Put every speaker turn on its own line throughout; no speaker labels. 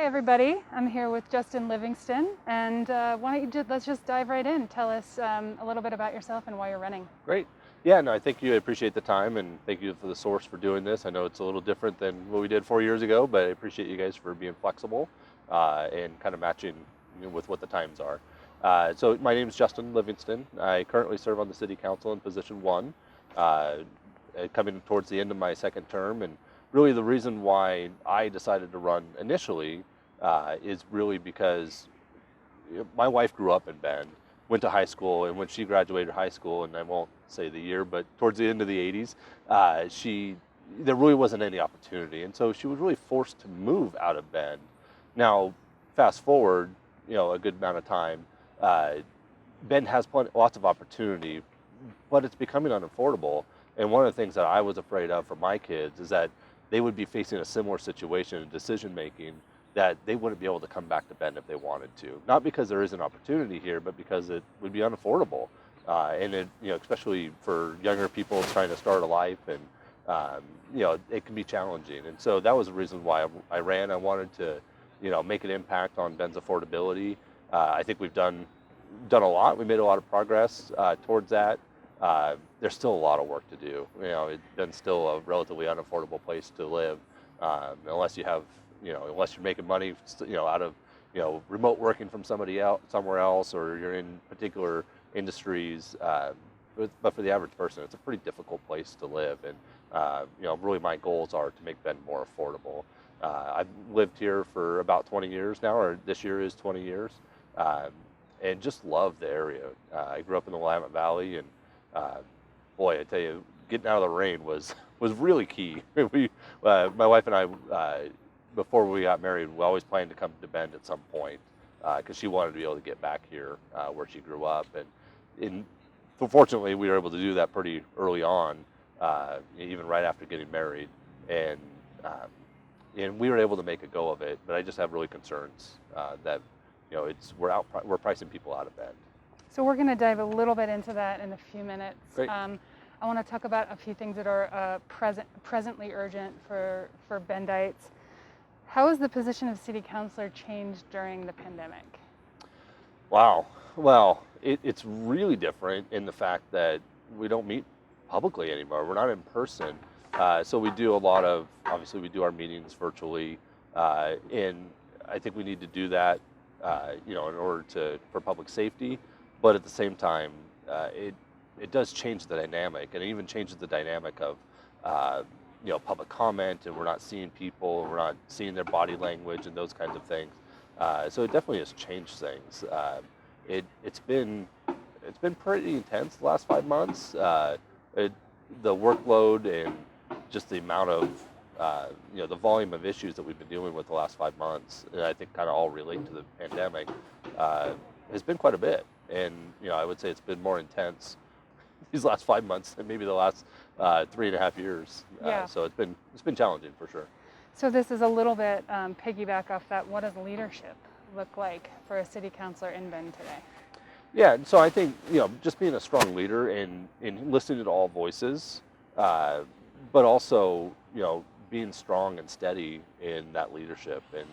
Hi everybody, I'm here with Justin Livingston, and let's just dive right in. Tell us a little bit about yourself and why you're running.
Great. Yeah, no, I thank you. I appreciate the time and thank you for the source for doing this. I know it's a little different than what we did 4 years ago, but I appreciate you guys for being flexible and kind of matching with what the times are. So my name is Justin Livingston. I currently serve on the City Council in position 1, uh, coming towards the end of my second term. And really the reason why I decided to run initially is really because my wife grew up in Bend, went to high school, and when she graduated high school, and I won't say the year, but towards the end of the 80s, there really wasn't any opportunity, and so she was really forced to move out of Bend. Now, fast forward, a good amount of time, uh, Bend has lots of opportunity, but it's becoming unaffordable. And one of the things that I was afraid of for my kids is that they would be facing a similar situation in decision making, that they wouldn't be able to come back to Bend if they wanted to. Not because there isn't opportunity here, but because it would be unaffordable. And it, especially for younger people trying to start a life, and it can be challenging. And so that was the reason why I ran. I wanted to, make an impact on Bend's affordability. I think we've done a lot. We made a lot of progress towards that. There's still a lot of work to do. Ben's still a relatively unaffordable place to live, unless you have, unless you're making money, out of, remote working from somebody else, somewhere else, or you're in particular industries. But for the average person, it's a pretty difficult place to live. And, really my goals are to make Bend more affordable. I've lived here for about 20 years now, or this year is 20 years, and just love the area. I grew up in the Willamette Valley, and boy, I tell you, getting out of the rain was really key. My wife and I, before we got married, we always planned to come to Bend at some point, because she wanted to be able to get back here where she grew up. And fortunately, we were able to do that pretty early on, even right after getting married. And we were able to make a go of it. But I just have really concerns that we're pricing people out of Bend.
So we're going to dive a little bit into that in a few minutes.
Great.
I want to talk about a few things that are presently urgent for Bendites. How has the position of city councilor changed during the pandemic?
Wow. Well, it's really different in the fact that we don't meet publicly anymore. We're not in person. So we do obviously we do our meetings virtually. And I think we need to do that, in order for public safety. But at the same time, it does change the dynamic, and it even changes the dynamic of, public comment, and we're not seeing people, we're not seeing their body language and those kinds of things. So it definitely has changed things. It's been pretty intense the last 5 months. The workload and just the amount of, the volume of issues that we've been dealing with the last 5 months, and I think kind of all relate to the pandemic, has been quite a bit. And, I would say it's been more intense these last 5 months than maybe the last 3.5 years.
Yeah.
So it's been challenging for sure.
So this is a little bit piggyback off that. What does leadership look like for a city councilor in Bend today?
Yeah, so I think, just being a strong leader and listening to all voices, but also, being strong and steady in that leadership. And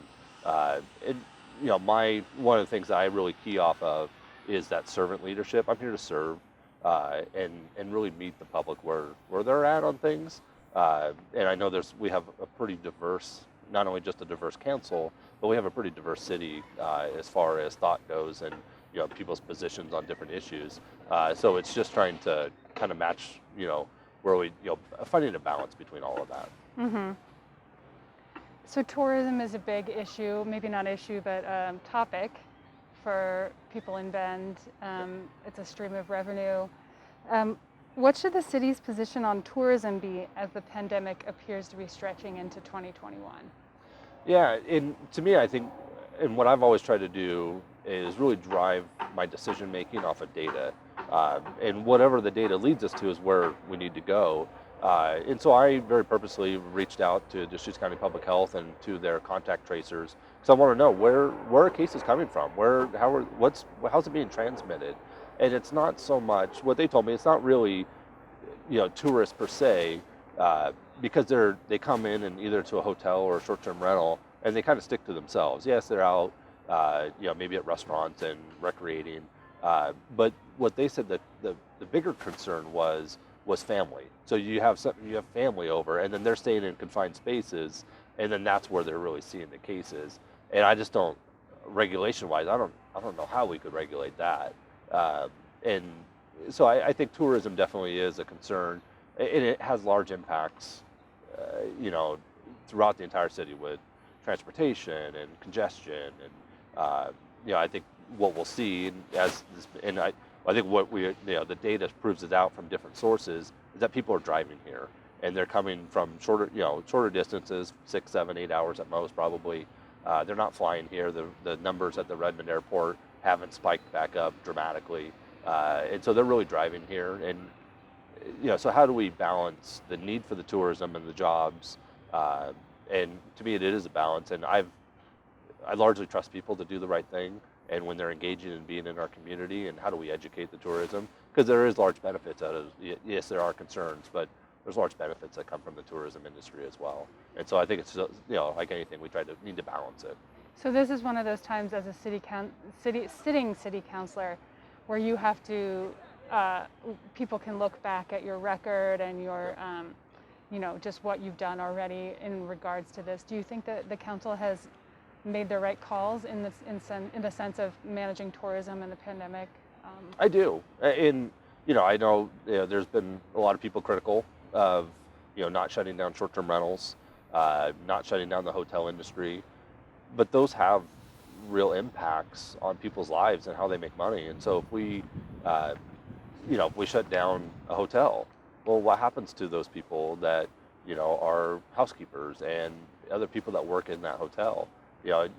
one of the things that I really key off of is that servant leadership. I'm here to serve and really meet the public where they're at on things. And I know we have a pretty diverse, not only just a diverse council, but we have a pretty diverse city as far as thought goes, and people's positions on different issues. So it's just trying to kind of match, where we, finding a balance between all of that.
Mm-hmm. So tourism is a big issue, maybe not issue, but topic for people in Bend. It's a stream of revenue. What should the city's position on tourism be as the pandemic appears to be stretching into 2021?
Yeah, and to me, I think, and what I've always tried to do is really drive my decision making off of data. And whatever the data leads us to is where we need to go. And so I very purposely reached out to Deschutes County Public Health and to their contact tracers, because I want to know where are cases coming from, how's it being transmitted. And it's not so much what they told me. It's not really, tourists per se, because they come in and either to a hotel or a short-term rental, and they kind of stick to themselves. Yes, they're out, maybe at restaurants and recreating, but what they said that the bigger concern was family. So you have family over, and then they're staying in confined spaces, and then that's where they're really seeing the cases. And I just don't, regulation wise, I don't know how we could regulate that. And so I think tourism definitely is a concern, and it has large impacts, throughout the entire city with transportation and congestion. And I think what we'll see as this, and I think what the data proves it out from different sources, is that people are driving here, and they're coming from shorter distances, 6, 7, 8 hours at most, probably. They're not flying here. The numbers at the Redmond airport haven't spiked back up dramatically, and so they're really driving here. And so how do we balance the need for the tourism and the jobs? And to me, it is a balance. And I largely trust people to do the right thing, and when they're engaging and being in our community. And how do we educate the tourism? Because there is large benefits out of it. Yes, there are concerns, but there's large benefits that come from the tourism industry as well. And so I think it's like anything, we need to balance it.
So this is one of those times as a sitting city councilor where you have to, people can look back at your record and your, just what you've done already in regards to this. Do you think that the council has made the right calls in the sense of managing tourism and the pandemic?
I do. And, I know there's been a lot of people critical of, not shutting down short-term rentals, not shutting down the hotel industry, but those have real impacts on people's lives and how they make money. And so if we shut down a hotel, well, what happens to those people that, are housekeepers and other people that work in that hotel?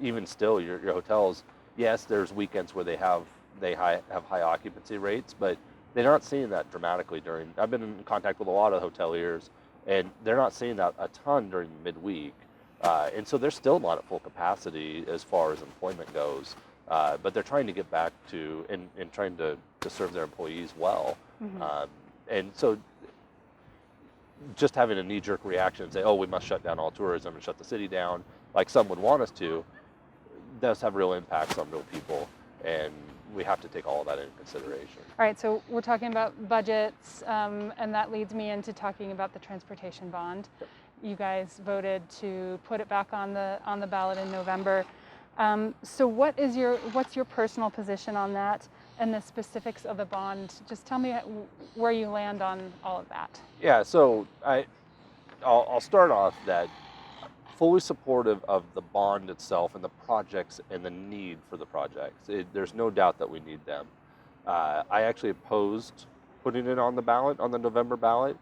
Even still, your hotels, yes, there's weekends where they have high occupancy rates, but they're not seeing that dramatically I've been in contact with a lot of hoteliers, and they're not seeing that a ton during midweek. And so they're still not at full capacity as far as employment goes, but they're trying to get back to and trying to serve their employees well. Mm-hmm. And so just having a knee-jerk reaction and say, oh, we must shut down all tourism and shut the city down, like some would want us to, does have real impacts on real people, and we have to take all of that into consideration.
All right, so we're talking about budgets, and that leads me into talking about the transportation bond. Yep. You guys voted to put it back on the ballot in November. So what's your personal position on that and the specifics of the bond? Just tell me where you land on all of that.
Yeah, so I'll start off that fully supportive of the bond itself and the projects and the need for the projects. There's no doubt that we need them. I actually opposed putting it on the ballot, on the November ballot,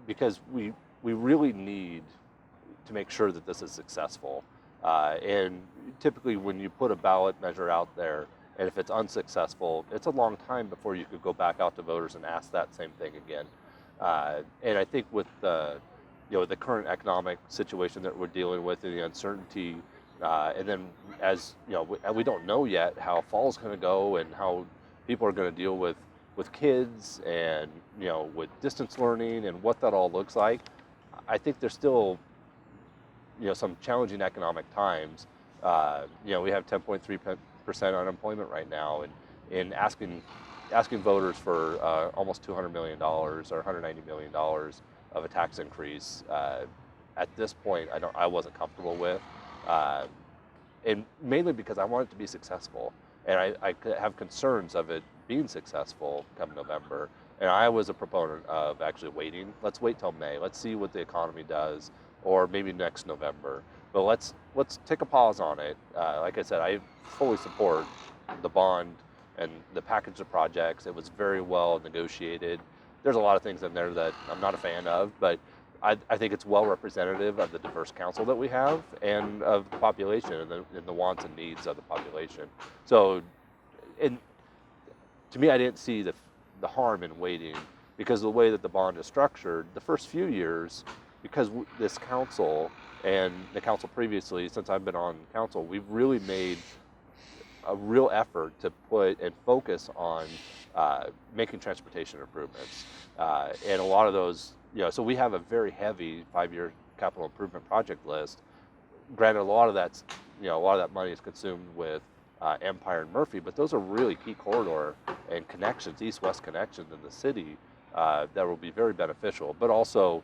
because we really need to make sure that this is successful. And typically when you put a ballot measure out there, and if it's unsuccessful, it's a long time before you could go back out to voters and ask that same thing again. And I think with the current economic situation that we're dealing with and the uncertainty, and then as we don't know yet how fall's going to go and how people are going to deal with kids and with distance learning and what that all looks like. I think there's still some challenging economic times. We have 10.3% unemployment right now, and asking voters for almost $200 million or $190 million of a tax increase at this point, I wasn't comfortable with, and mainly because I want it to be successful, and I have concerns of it being successful come November. And I was a proponent of actually waiting. Let's wait till May. Let's see what the economy does, or maybe next November. But let's take a pause on it. Like I said, I fully support the bond and the package of projects. It was very well negotiated. There's a lot of things in there that I'm not a fan of, but I think it's well representative of the diverse council that we have and of the population and the wants and needs of the population. So, to me, I didn't see the harm in waiting, because of the way that the bond is structured, the first few years, because this council and the council previously, since I've been on council, we've really made a real effort to put and focus on making transportation improvements. And a lot of those, so we have a very heavy 5-year capital improvement project list. granted, a lot of that money is consumed with Empire and Murphy, but those are really key corridor and connections, east-west connections in the city that will be very beneficial. But also,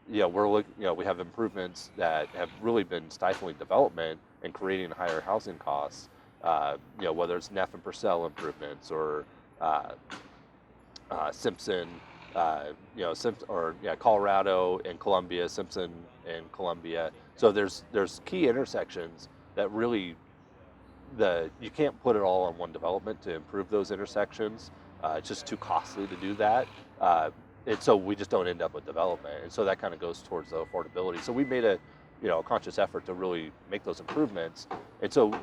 we have improvements that have really been stifling development and creating higher housing costs. Whether it's Neff and Purcell improvements or Simpson, Colorado and Columbia, Simpson and Columbia. So there's key intersections that really you can't put it all on one development to improve those intersections. It's just too costly to do that. And so we just don't end up with development. And so that kind of goes towards the affordability. So we made a conscious effort to really make those improvements. And so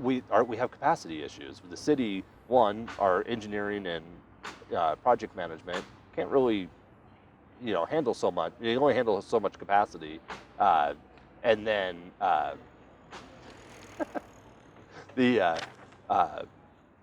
we have capacity issues. With the city, our engineering and project management can't really handle so much. You only handle so much capacity. And then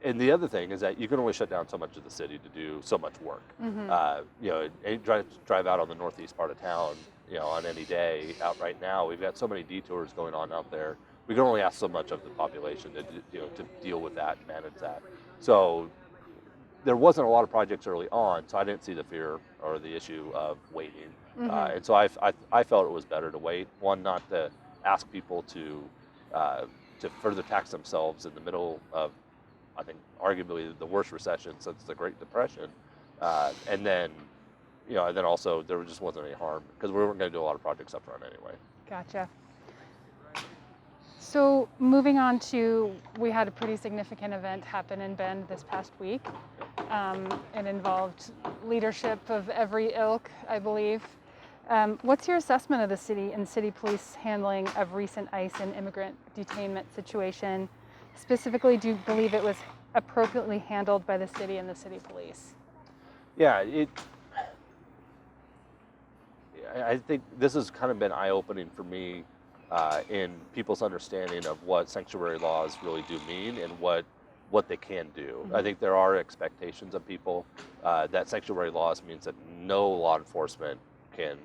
and the other thing is that you can only shut down so much of the city to do so much work. And drive out on the northeast part of town, on any day out right now. We've got so many detours going on out there. We can only ask so much of the population to deal with that and manage that. So there wasn't a lot of projects early on, so I didn't see the fear or the issue of waiting. And so I felt it was better to wait. One, not to ask people to further tax themselves in the middle of, I think, arguably the worst recession since the Great Depression. And then also there just wasn't any harm because we weren't going to do a lot of projects up front anyway.
Gotcha. So moving on to, we had a pretty significant event happen in Bend this past week. It involved leadership of every ilk, I believe. What's your assessment of the city and city police handling of recent ICE and immigrant detainment situation? Specifically, do you believe it was appropriately handled by the city and the city police?
Yeah, I think this has kind of been eye-opening for me in people's understanding of what sanctuary laws really do mean and what they can do. I think there are expectations of people that sanctuary laws means that no law enforcement can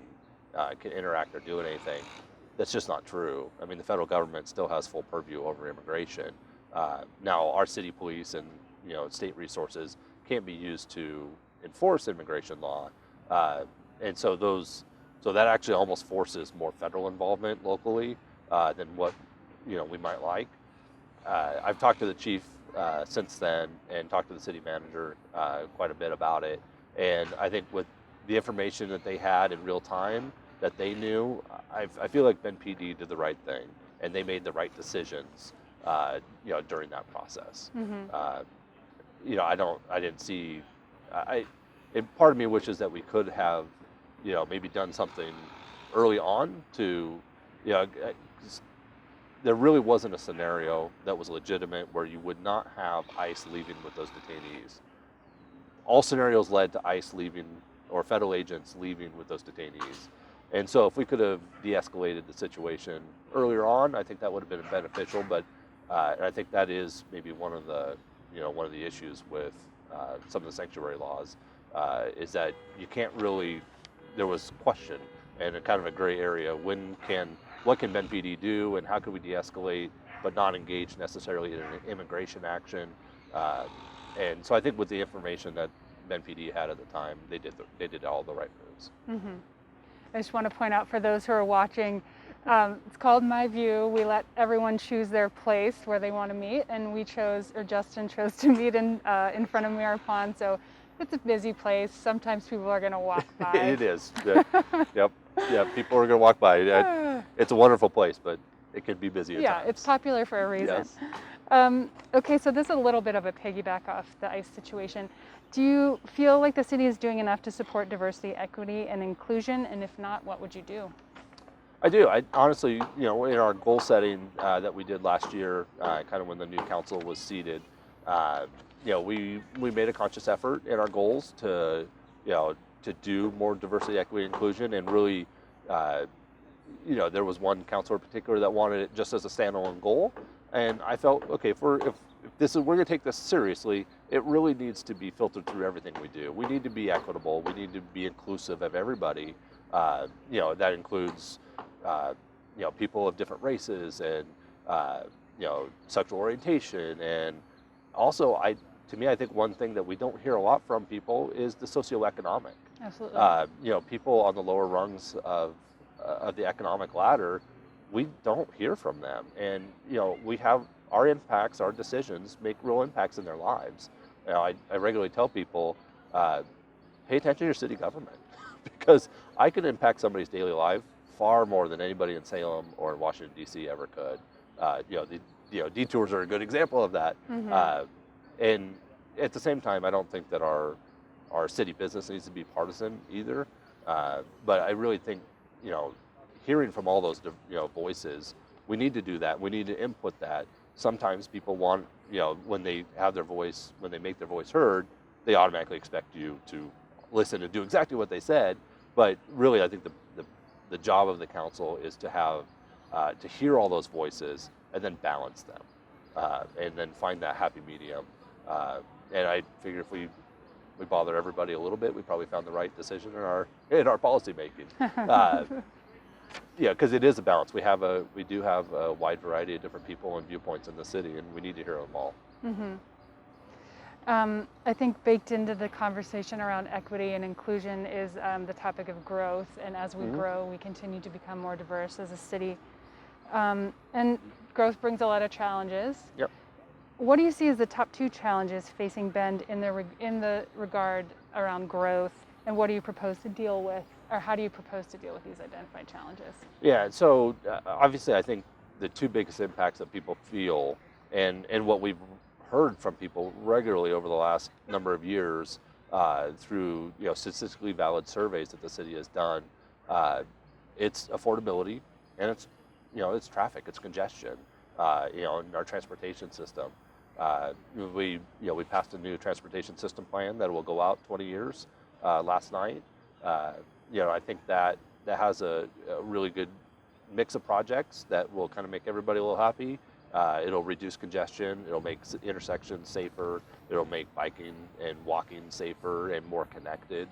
interact or do anything. That's just not true. I mean, the federal government still has full purview over immigration. Now, our city police and state resources can't be used to enforce immigration law, and so that actually almost forces more federal involvement locally than what we might like. I've talked to the chief since then and talked to the city manager quite a bit about it, and I think with the information that they had in real time that they knew, I feel like Bend PD did the right thing and they made the right decisions during that process. I didn't see, and part of me wishes that we could have maybe done something early on to, there really wasn't a scenario that was legitimate where you would not have ICE leaving with those detainees. All scenarios led to ICE leaving or federal agents leaving with those detainees. And so if we could have de-escalated the situation earlier on, I think that would have been beneficial. But I think that is maybe one of the issues with some of the sanctuary laws is that you can't really, there was question and a kind of a gray area. What can Bend PD do and how can we de-escalate but not engage necessarily in an immigration action? And so I think with the information that Bend PD had at the time, they did all the right moves.
I just want to point out for those who are watching, it's called My View. We let everyone choose their place where they want to meet, and Justin chose to meet in front of Mirror Pond. So it's a busy place. Sometimes people are going to walk by.
It is. Yep. Yeah, people are going to walk by. It's a wonderful place, but it can be busy at times.
It's popular for a reason.
Yes.
Okay, so this is a little bit of a piggyback off the ICE situation. Do you feel like the city is doing enough to support diversity, equity, and inclusion? And if not, what would you do?
I do. I honestly, in our goal setting that we did last year, kind of when the new council was seated, we made a conscious effort in our goals to do more diversity, equity, inclusion, and really, there was one councilor in particular that wanted it just as a standalone goal, and I felt, okay, if we're going to take this seriously, it really needs to be filtered through everything we do. We need to be equitable. We need to be inclusive of everybody. That includes people of different races and sexual orientation, and also to me, I think one thing that we don't hear a lot from people is the socioeconomic.
Absolutely.
People on the lower rungs of the economic ladder, we don't hear from them, and we have our impacts, our decisions make real impacts in their lives. I regularly tell people, pay attention to your city government because I can impact somebody's daily life far more than anybody in Salem or in Washington D.C. ever could. Detours are a good example of that.
Mm-hmm.
And at the same time, I don't think that our city business needs to be partisan either. But I really think, hearing from all those, voices, we need to do that. We need to input that. Sometimes people want, when they have their voice, when they make their voice heard, they automatically expect you to listen and do exactly what they said. But really, I think the job of the council is to have, to hear all those voices and then balance them, and then find that happy medium. And I figure if we bother everybody a little bit, we probably found the right decision in our policy making. Because it is a balance. We do have a wide variety of different people and viewpoints in the city, and we need to hear them all.
Mm-hmm. I think baked into the conversation around equity and inclusion is the topic of growth, and as we grow, we continue to become more diverse as a city. And growth brings a lot of challenges.
Yep.
What do you see as the top 2 challenges facing Bend in the regard around growth, and what do you propose to deal with, or how do you propose to deal with these identified challenges?
Yeah, so obviously I think the 2 biggest impacts that people feel, and what we've heard from people regularly over the last number of years through statistically valid surveys that the city has done, it's affordability, and it's traffic, it's congestion, in our transportation system. We passed a new transportation system plan that will go out 20 years last night. I think that has a really good mix of projects that will kind of make everybody a little happy. It'll reduce congestion, it'll make intersections safer, it'll make biking and walking safer and more connected,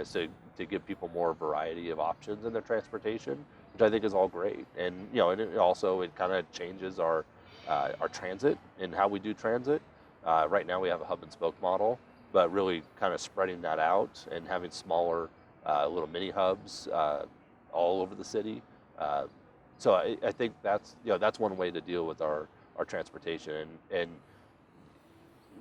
so to give people more variety of options in their transportation, which I think is all great. And and it kind of changes our transit and how we do transit. Right now we have a hub and spoke model, but really kind of spreading that out and having smaller little mini hubs all over the city. So I think that's one way to deal with our transportation, and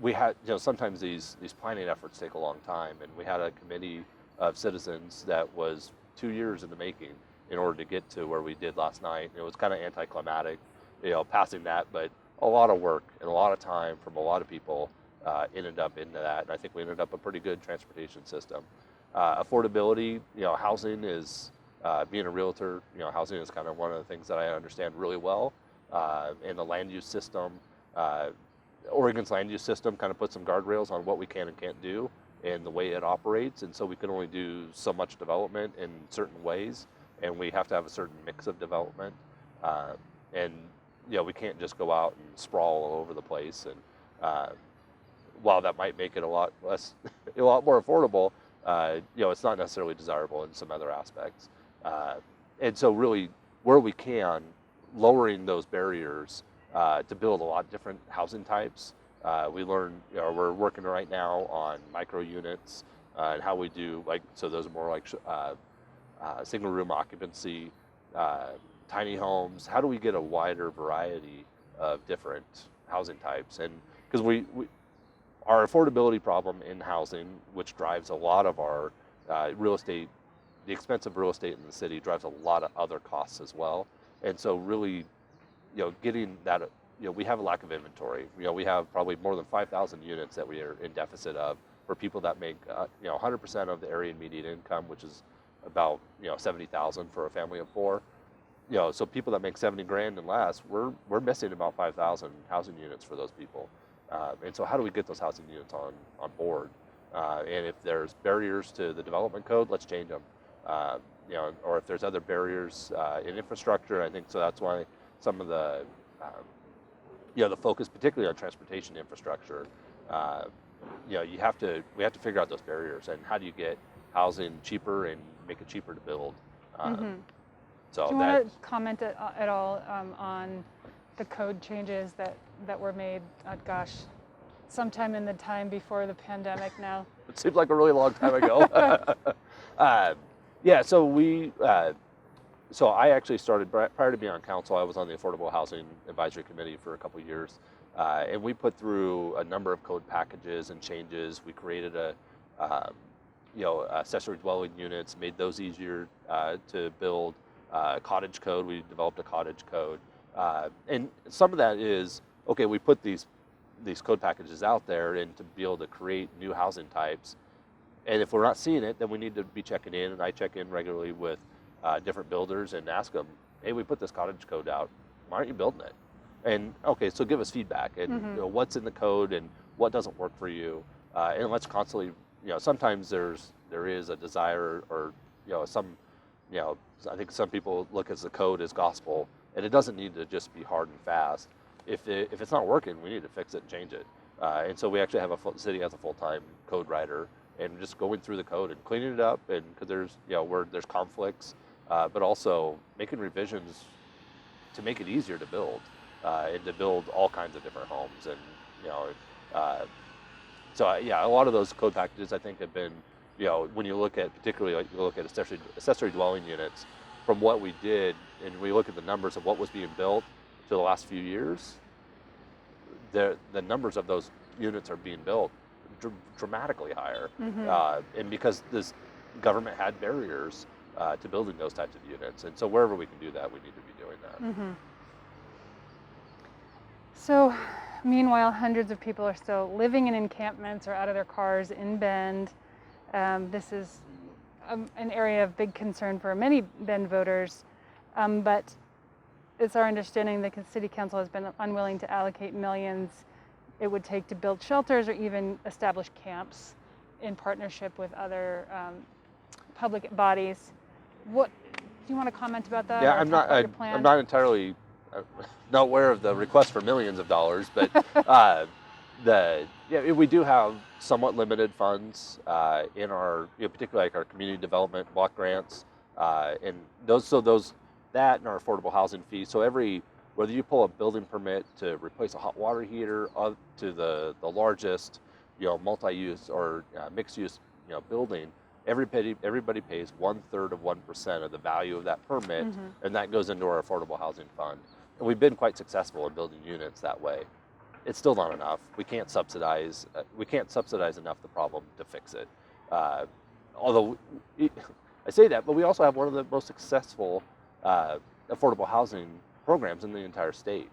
we had sometimes these planning efforts take a long time, and we had a committee of citizens that was 2 years in the making in order to get to where we did last night. It was kind of anticlimactic, passing that, but a lot of work and a lot of time from a lot of people ended up into that, and I think we ended up a pretty good transportation system. Affordability, housing is. Being a realtor, housing is kind of one of the things that I understand really well. And the land use system, Oregon's land use system kind of puts some guardrails on what we can and can't do and the way it operates. And so we can only do so much development in certain ways, and we have to have a certain mix of development. And we can't just go out and sprawl all over the place. And while that might make it a lot more affordable, it's not necessarily desirable in some other aspects. And so really, where we can, lowering those barriers to build a lot of different housing types. We're working right now on micro units and how we do, so those are more like single room occupancy, tiny homes. How do we get a wider variety of different housing types? And because our affordability problem in housing, which drives a lot of our real estate, the expensive real estate in the city drives a lot of other costs as well. And so really, getting that, we have a lack of inventory. We have probably more than 5,000 units that we are in deficit of for people that make, 100% of the area median income, which is about, 70,000 for a family of 4. So people that make 70 grand and less, we're missing about 5,000 housing units for those people. And so how do we get those housing units on board? And if there's barriers to the development code, let's change them. Or if there's other barriers in infrastructure, I think so that's why some of the, the focus, particularly on transportation infrastructure, we have to figure out those barriers and how do you get housing cheaper and make it cheaper to build. So
Do you want to comment at all on the code changes that were made, gosh, sometime in the time before the pandemic now?
it seems like a really long time ago. Yeah, so I actually started, prior to being on council, I was on the Affordable Housing Advisory Committee for a couple of years. And we put through a number of code packages and changes. We created accessory dwelling units, made those easier to build. Cottage code, we developed a cottage code. And some of that is, okay, we put these code packages out there and to be able to create new housing types. And if we're not seeing it, then we need to be checking in, and I check in regularly with different builders and ask them, hey, we put this cottage code out, why aren't you building it? And okay, so give us feedback and what's in the code and what doesn't work for you, and let's constantly, sometimes there is a desire or I think some people look at the code as gospel, and it doesn't need to just be hard and fast. If it's not working, we need to fix it and change it. And so we actually have the city has a full-time code writer, and just going through the code and cleaning it up, and because there's where there's conflicts, but also making revisions to make it easier to build and to build all kinds of different homes. And a lot of those code packages I think have been, when you look at particularly like you look at accessory dwelling units, from what we did, and we look at the numbers of what was being built to the last few years, the numbers of those units are being built dramatically higher, and because this government had barriers to building those types of units, and so wherever we can do that, we need to be doing that.
So, meanwhile, hundreds of people are still living in encampments or out of their cars in Bend. This is an area of big concern for many Bend voters, but it's our understanding that the City Council has been unwilling to allocate millions it would take to build shelters or even establish camps in partnership with other public bodies. What do you want to comment about that?
Yeah, I'm not entirely not aware of the request for millions of dollars, but we do have somewhat limited funds in our, particularly like our community development block grants, and those that and our affordable housing fee. So whether you pull a building permit to replace a hot water heater up to the largest, multi-use or mixed-use, building, everybody pays 1/3 of 1% of the value of that permit, and that goes into our affordable housing fund. And we've been quite successful in building units that way. It's still not enough. We can't subsidize enough the problem to fix it. Although I say that, but we also have one of the most successful affordable housing programs in the entire state,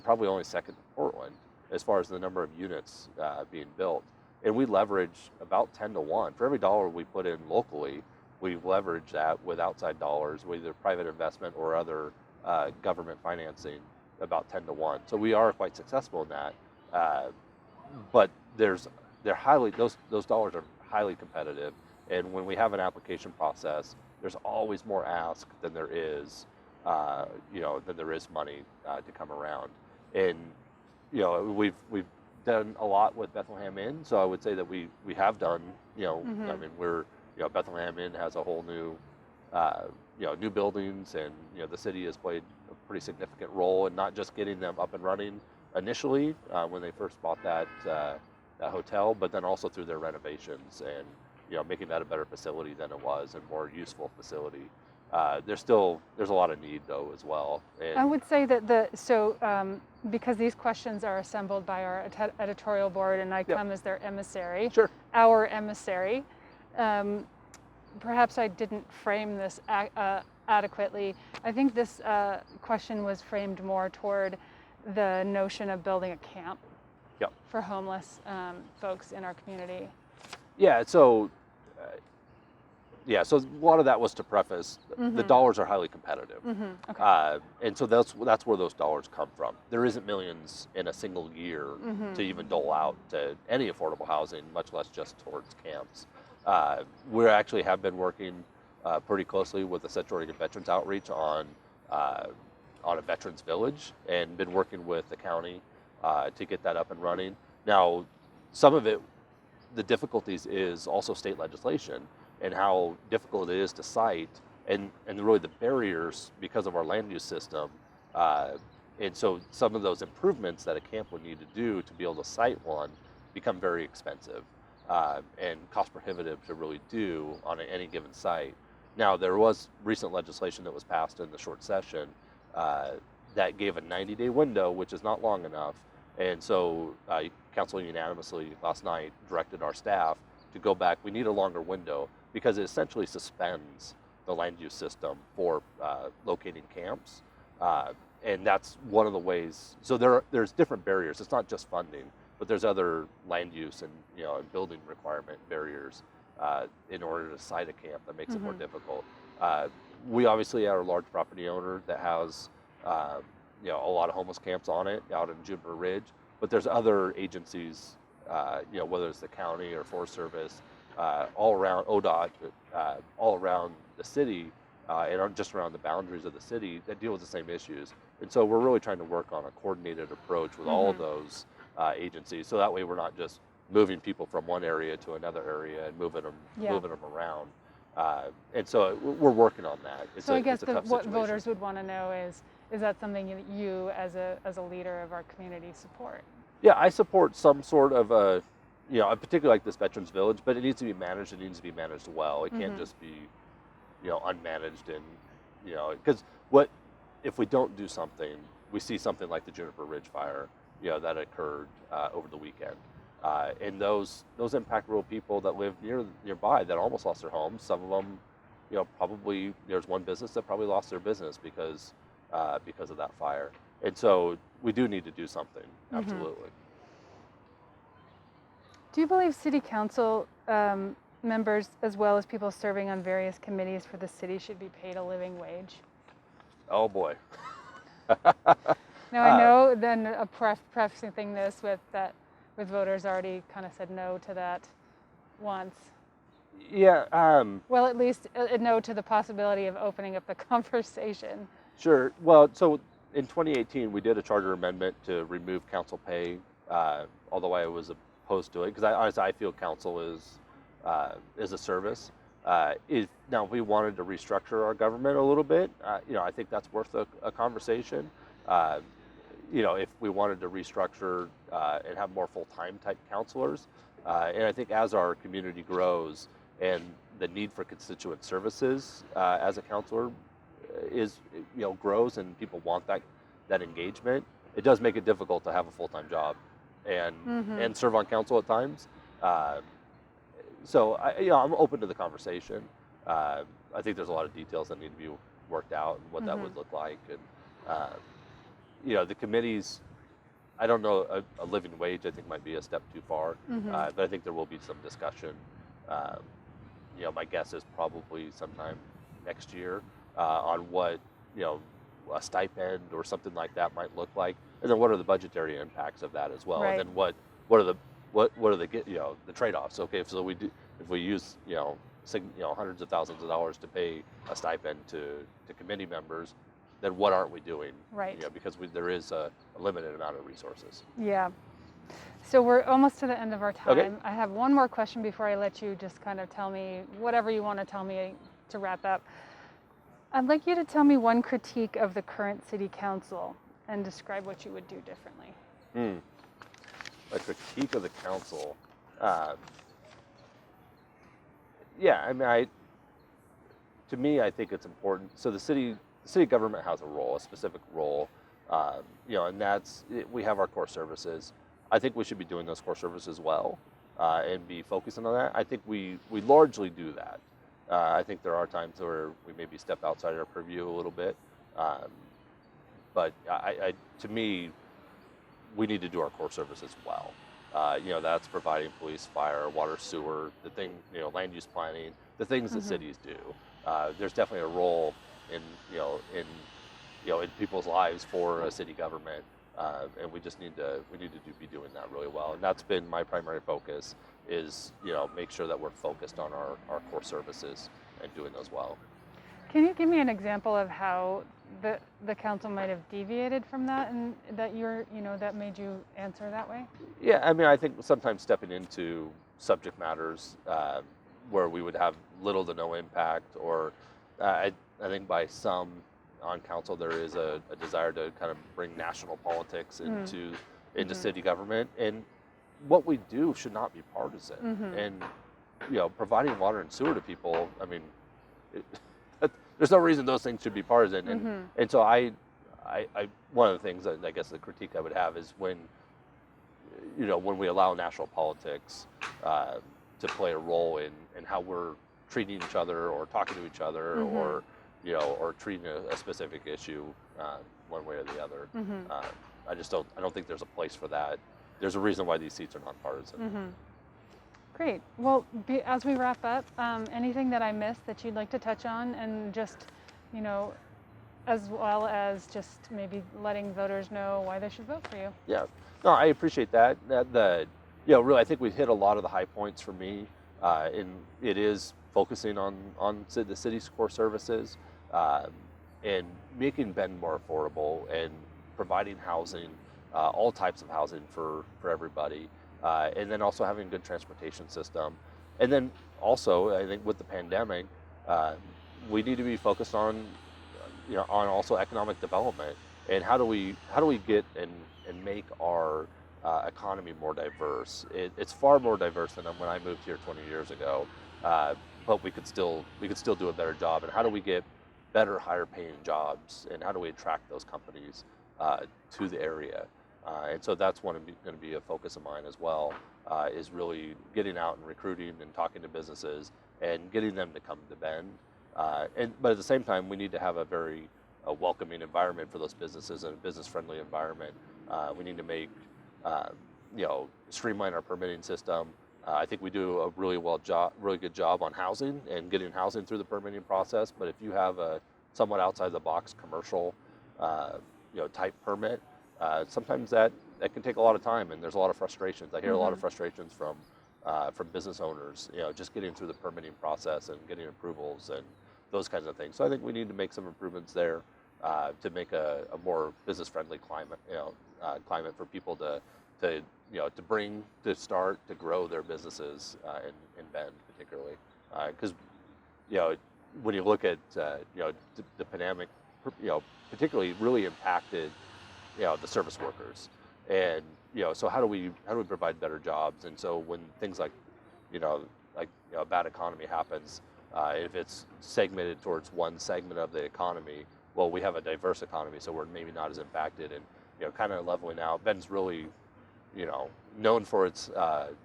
probably only second to Portland as far as the number of units being built. And we leverage about 10 to 1. For every dollar we put in locally, we leverage that with outside dollars, with either private investment or other government financing, about 10 to 1. So we are quite successful in that. But those dollars are highly competitive. And when we have an application process, there's always more ask than there is money to come around. And we've done a lot with Bethlehem Inn, so I would say that we have done. I mean, Bethlehem Inn has a whole new new buildings, and the city has played a pretty significant role in not just getting them up and running initially when they first bought that hotel, but then also through their renovations and making that a better facility than it was and more useful facility. There's a lot of need though as well. And
I would say that because these questions are assembled by our editorial board, and I come as their emissary.
Sure.
Our emissary. Perhaps I didn't frame this adequately. I think this question was framed more toward the notion of building a camp for homeless folks in our community.
Yeah. So a lot of that was to preface the dollars are highly competitive,
Okay.
and so that's where those dollars come from. There isn't millions in a single year to even dole out to any affordable housing, much less just towards camps. We actually have been working pretty closely with the Central Oregon Veterans Outreach on a veterans village, and been working with the county to get that up and running. Now, some of it, the difficulties is also state legislation and how difficult it is to cite and really the barriers because of our land use system. Uh, and so some of those improvements that a camp would need to do to be able to site one become very expensive and cost prohibitive to really do on any given site. Now, there was recent legislation that was passed in the short session that gave a 90-day window, which is not long enough. And so council unanimously last night directed our staff to go back. We need a longer window because it essentially suspends the land use system for locating camps. And that's one of the ways. So there's different barriers. It's not just funding, but there's other land use and and building requirement barriers in order to site a camp that makes it more difficult. We obviously are a large property owner that has a lot of homeless camps on it out in Juniper Ridge, but there's other agencies, whether it's the county or Forest Service, all around ODOT, all around the city, and just around the boundaries of the city that deal with the same issues. And so we're really trying to work on a coordinated approach with all of those agencies, so that way we're not just moving people from one area to another area and moving them around. And so we're working on that.
So I guess what voters would want to know is that something that you as a leader of our community support?
Yeah, I support some sort of particularly like this Veterans Village, but it needs to be managed. It needs to be managed well. It can't just be unmanaged, and because what if we don't do something? We see something like the Juniper Ridge fire, that occurred over the weekend, and those impact real people that live nearby that almost lost their homes. Some of them, probably there's one business that probably lost their business because of that fire, and so we do need to do something. Absolutely.
Do you believe city council members, as well as people serving on various committees for the city, should be paid a living wage?
Oh boy.
Now I know then prefacing this with voters already kind of said no to that once.
Yeah.
Well, at least a no to the possibility of opening up the conversation.
Sure. Well, so in 2018 we did a charter amendment to remove council pay, although I was opposed to it because honestly I feel council is a service. Now, if we wanted to restructure our government a little bit, I think that's worth a conversation. If we wanted to restructure and have more full-time type counselors, and I think as our community grows and the need for constituent services as a counselor grows and people want that engagement, it does make it difficult to have a full-time job and serve on council at times. So I'm open to the conversation. I think there's a lot of details that need to be worked out and what that would look like. And the committees, I don't know, a living wage I think might be a step too far, but I think there will be some discussion. My guess is probably sometime next year on what a stipend or something like that might look like, and then what are the budgetary impacts of that as well,
right.
and then what are the trade-offs? Okay, so if we use hundreds of thousands of dollars to pay a stipend to committee members, then what aren't we doing?
Right.
Because there is a limited amount of resources.
Yeah. So we're almost to the end of our time.
Okay.
I have one more question before I let you just kind of tell me whatever you want to tell me to wrap up. I'd like you to tell me one critique of the current city council and describe what you would do differently.
A critique of the council. To me, I think it's important. So the city government has a role, a specific role, and we have our core services. I think we should be doing those core services well and be focusing on that. I think we largely do that. I think there are times where we maybe step outside our purview a little bit, but to me, we need to do our core services well. That's providing police, fire, water, sewer, land use planning, the things that cities do. There's definitely a role in people's lives for a city government, and we need to be doing that really well. And that's been my primary focus is make sure that we're focused on our core services and doing those well.
Can you give me an example of how the council might have deviated from that, and that that made you answer that way?
Yeah, I think sometimes stepping into subject matters where we would have little to no impact, or I think by some on council there is a desire to kind of bring national politics into city government, and what we do should not be partisan. And providing water and sewer to people, I mean, there's no reason those things should be partisan. And so I one of the things that I guess the critique I would have is when we allow national politics to play a role in how we're treating each other or talking to each other or treating a specific issue one way or the other. I don't think there's a place for that. There's a reason why these seats are nonpartisan.
Great. Well, as we wrap up, anything that I missed that you'd like to touch on, and just, as well as just maybe letting voters know why they should vote for you?
Yeah. No, I appreciate that. Really, I think we've hit a lot of the high points for me, and it is focusing on the city's core services, and making Bend more affordable and providing housing, all types of housing for everybody, and then also having a good transportation system. And then also, I think with the pandemic, we need to be focused on also economic development, and how do we get and make our economy more diverse. It's far more diverse than when I moved here 20 years ago, but we could still do a better job. And how do we get better, higher paying jobs, and how do we attract those companies to the area? And so that's going to be a focus of mine as well, is really getting out and recruiting and talking to businesses and getting them to come to Bend. But at the same time, we need to have a very welcoming environment for those businesses and a business-friendly environment. We need to make, streamline our permitting system. I think we do a really good job on housing and getting housing through the permitting process. But if you have a somewhat outside the box commercial, type permit, sometimes that can take a lot of time, and there's a lot of frustrations. I hear a lot of frustrations from business owners, just getting through the permitting process and getting approvals and those kinds of things. So I think we need to make some improvements there to make a more business-friendly climate for people to grow their businesses in Bend, particularly, because when you look at the pandemic, particularly really impacted the service workers, and so how do we provide better jobs? And so when things like a bad economy happens, if it's segmented towards one segment of the economy, well, we have a diverse economy, so we're maybe not as impacted, and kind of leveling out. Bend's really known for its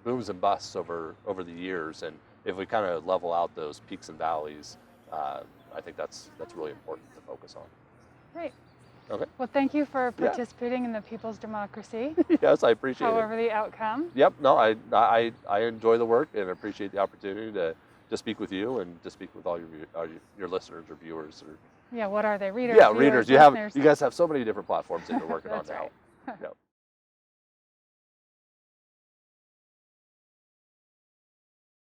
booms and busts over the years, and if we kind of level out those peaks and valleys, I think that's really important to focus on.
Great.
Okay.
Well, thank you for participating in the people's democracy.
Yes, I appreciate it.
However the outcome.
Yep. No, I enjoy the work and appreciate the opportunity to speak with you and to speak with all your listeners or viewers.
Yeah. What are they? Readers?
Yeah,
viewers,
readers.
listeners?
You guys have so many different platforms that you're working on now.
Right.
Yep.